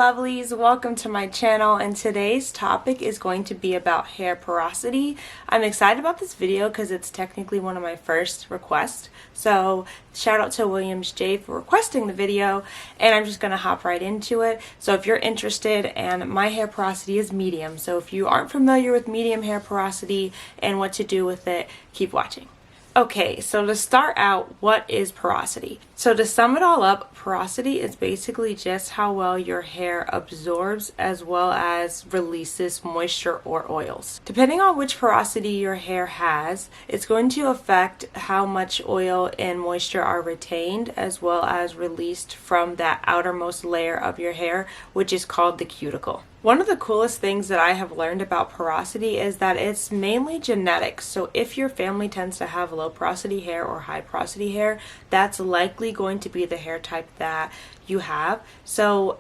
lovelies, welcome to my channel, and today's topic is going to be about hair porosity. I'm excited about this video because it's technically one of my first requests, so shout out to Williams J for requesting the video, and I'm just going to hop right into it. So if you're interested, and my hair porosity is medium, so if you aren't familiar with medium hair porosity and what to do with it, keep watching. Okay, so to start out, what is porosity? So to sum it all up, porosity is basically just how well your hair absorbs as well as releases moisture or oils. Depending on which porosity your hair has, it's going to affect how much oil and moisture are retained as well as released from that outermost layer of your hair, which is called the cuticle. One of the coolest things that I have learned about porosity is that it's mainly genetics. So if your family tends to have low porosity hair or high porosity hair, that's likely going to be the hair type that you have. So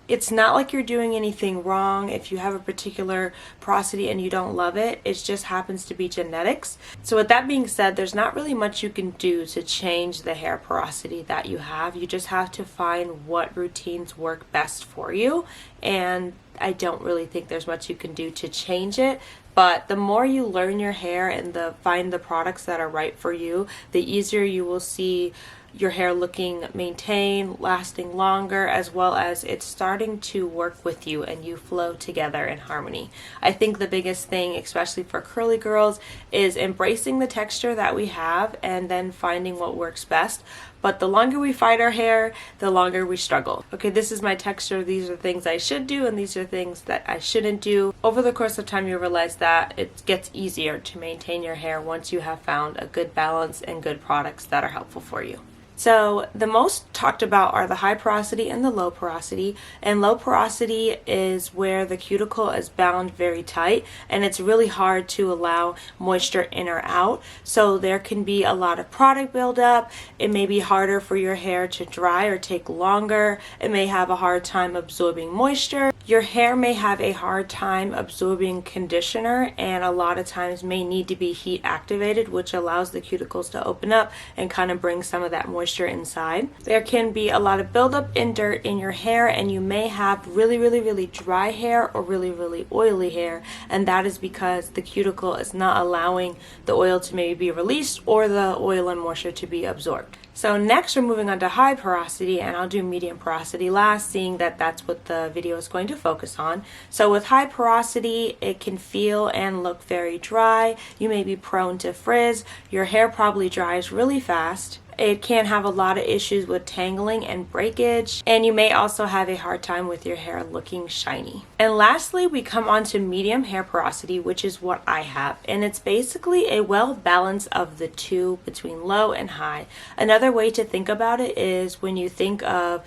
it's not like you're doing anything wrong if you have a particular porosity and you don't love it. It just happens to be genetics. So with that being said, there's not really much you can do to change the hair porosity that you have. You just have to find what routines work best for you, and I don't really think there's much you can do to change it. But the more you learn your hair and find the products that are right for you, the easier you will see your hair looking maintained, lasting longer, as well as it's starting to work with you and you flow together in harmony. I think the biggest thing, especially for curly girls, is embracing the texture that we have and then finding what works best. But the longer we fight our hair, the longer we struggle. Okay, this is my texture, these are things I should do, and these are things that I shouldn't do. Over the course of time, you realize that it gets easier to maintain your hair once you have found a good balance and good products that are helpful for you. So the most talked about are the high porosity and the low porosity, and low porosity is where the cuticle is bound very tight and it's really hard to allow moisture in or out. So there can be a lot of product buildup. It may be harder for your hair to dry or take longer. It may have a hard time absorbing moisture. Your hair may have a hard time absorbing conditioner, and a lot of times may need to be heat activated, which allows the cuticles to open up and kind of bring some of that moisture inside. There can be a lot of buildup in dirt in your hair, and you may have really dry hair or really oily hair, and that is because the cuticle is not allowing the oil to maybe be released or the oil and moisture to be absorbed. So next we're moving on to high porosity, and I'll do medium porosity last, seeing that that's what the video is going to focus on. So with high porosity, it can feel and look very dry. You may be prone to frizz. Your hair probably dries really fast. It can have a lot of issues with tangling and breakage, and you may also have a hard time with your hair looking shiny. And lastly, we come on to medium hair porosity, which is what I have, and it's basically a well balance of the two between low and high. Another way to think about it is when you think of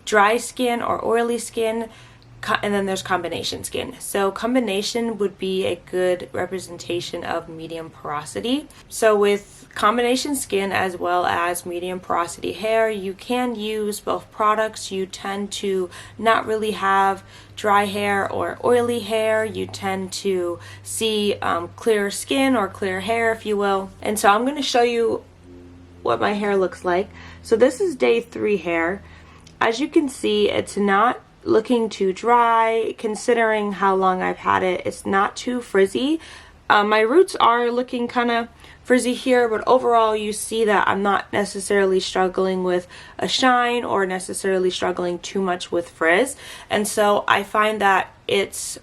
dry skin or oily skin, and then there's combination skin. So combination would be a good representation of medium porosity. So with combination skin as well as medium porosity hair, you can use both products. You tend to not really have dry hair or oily hair. You tend to see clear skin or clear hair, if you will. And so I'm going to show you what my hair looks like. So this is day 3 hair. As you can see, it's not looking too dry. Considering how long I've had it, it's not too frizzy. My roots are looking kind of frizzy here, but overall you see that I'm not necessarily struggling with a shine or necessarily struggling too much with frizz. And so I find that it's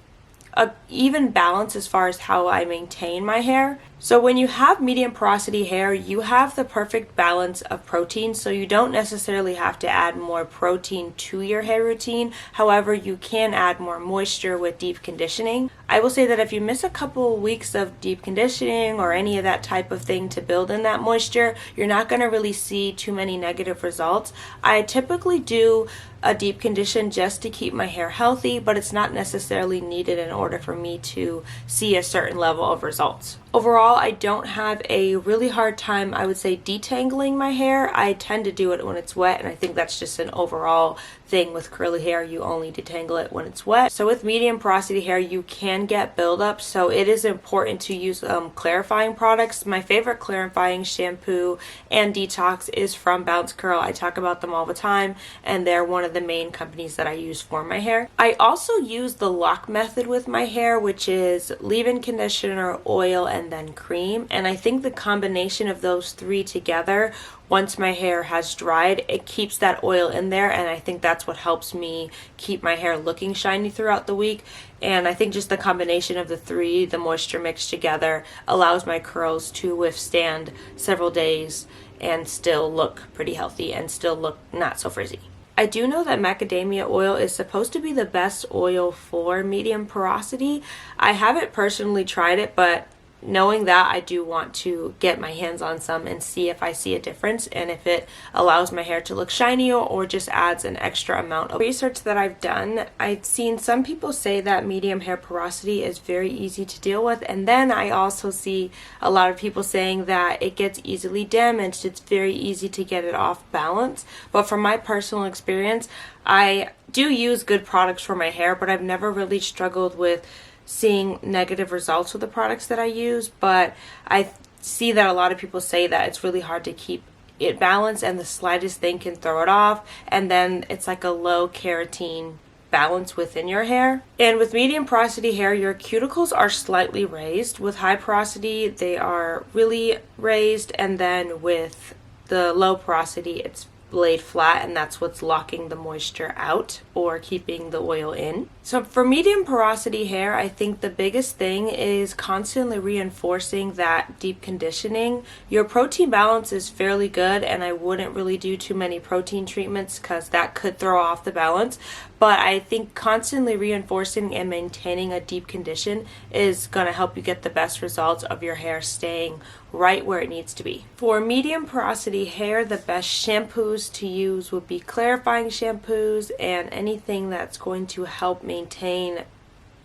a even balance as far as how I maintain my hair. So when you have medium porosity hair, you have the perfect balance of protein, so you don't necessarily have to add more protein to your hair routine. However, you can add more moisture with deep conditioning. I will say that if you miss a couple weeks of deep conditioning or any of that type of thing to build in that moisture, you're not going to really see too many negative results. I typically do a deep condition just to keep my hair healthy, but it's not necessarily needed in order for me to see a certain level of results. Overall, overall, I don't have a really hard time, I would say, detangling my hair. I tend to do it when it's wet, and I think that's just an overall thing with curly hair. You only detangle it when it's wet. So with medium porosity hair, you can get buildup, so it is important to use clarifying products. My favorite clarifying shampoo and detox is from Bounce Curl. I talk about them all the time, and they're one of the main companies that I use for my hair. I also use the lock method with my hair, which is leave-in conditioner, oil, and then cream. And I think the combination of those three together, once my hair has dried, it keeps that oil in there, and I think that's what helps me keep my hair looking shiny throughout the week. And I think just the combination of the three, the moisture mixed together, allows my curls to withstand several days and still look pretty healthy and still look not so frizzy. I do know that macadamia oil is supposed to be the best oil for medium porosity. I haven't personally tried it, but knowing that, I do want to get my hands on some and see if I see a difference and if it allows my hair to look shinier or just adds an extra amount of research that I've done. I've seen some people say that medium hair porosity is very easy to deal with, and then I also see a lot of people saying that it gets easily damaged. It's very easy to get it off balance. But from my personal experience, I do use good products for my hair, but I've never really struggled with seeing negative results with the products that I use. But I see that a lot of people say that it's really hard to keep it balanced, and the slightest thing can throw it off, and then it's like a low keratin balance within your hair. And with medium porosity hair, your cuticles are slightly raised. With high porosity, they are really raised, and then with the low porosity, it's laid flat, and that's what's locking the moisture out or keeping the oil in. So for medium porosity hair, I think the biggest thing is constantly reinforcing that deep conditioning. Your protein balance is fairly good, and I wouldn't really do too many protein treatments because that could throw off the balance. But I think constantly reinforcing and maintaining a deep condition is going to help you get the best results of your hair staying right where it needs to be. For medium porosity hair, the best shampoos to use would be clarifying shampoos and anything that's going to help maintain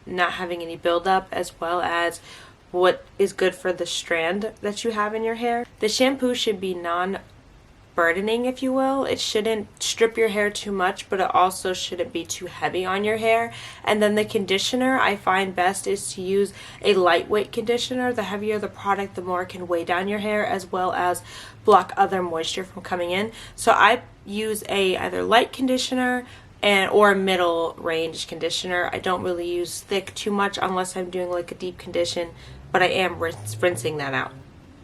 not having any buildup, as well as what is good for the strand that you have in your hair. The shampoo should be non-burdening, if you will. It shouldn't strip your hair too much, but it also shouldn't be too heavy on your hair. And then the conditioner I find best is to use a lightweight conditioner. The heavier the product, the more it can weigh down your hair, as well as block other moisture from coming in. So I use a either light conditioner or a middle range conditioner. I don't really use thick too much unless I'm doing like a deep condition, but I am rinsing that out.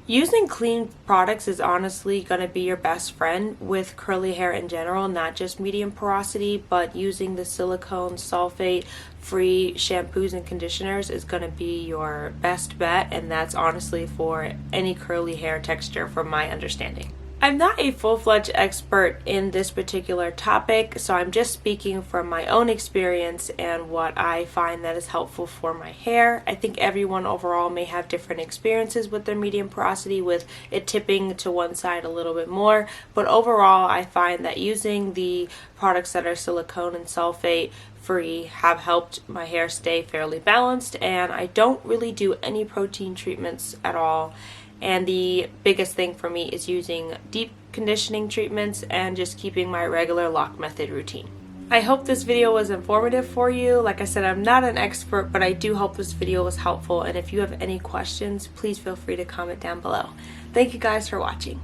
Using clean products is honestly going to be your best friend with curly hair in general, not just medium porosity, but using the silicone sulfate free shampoos and conditioners is going to be your best bet, and that's honestly for any curly hair texture from my understanding. I'm not a full-fledged expert in this particular topic, so I'm just speaking from my own experience and what I find that is helpful for my hair. I think everyone overall may have different experiences with their medium porosity, with it tipping to one side a little bit more, but overall I find that using the products that are silicone and sulfate free have helped my hair stay fairly balanced, and I don't really do any protein treatments at all. And the biggest thing for me is using deep conditioning treatments and just keeping my regular lock method routine. I hope this video was informative for you. Like I said, I'm not an expert, but I do hope this video was helpful. And if you have any questions, please feel free to comment down below. Thank you guys for watching.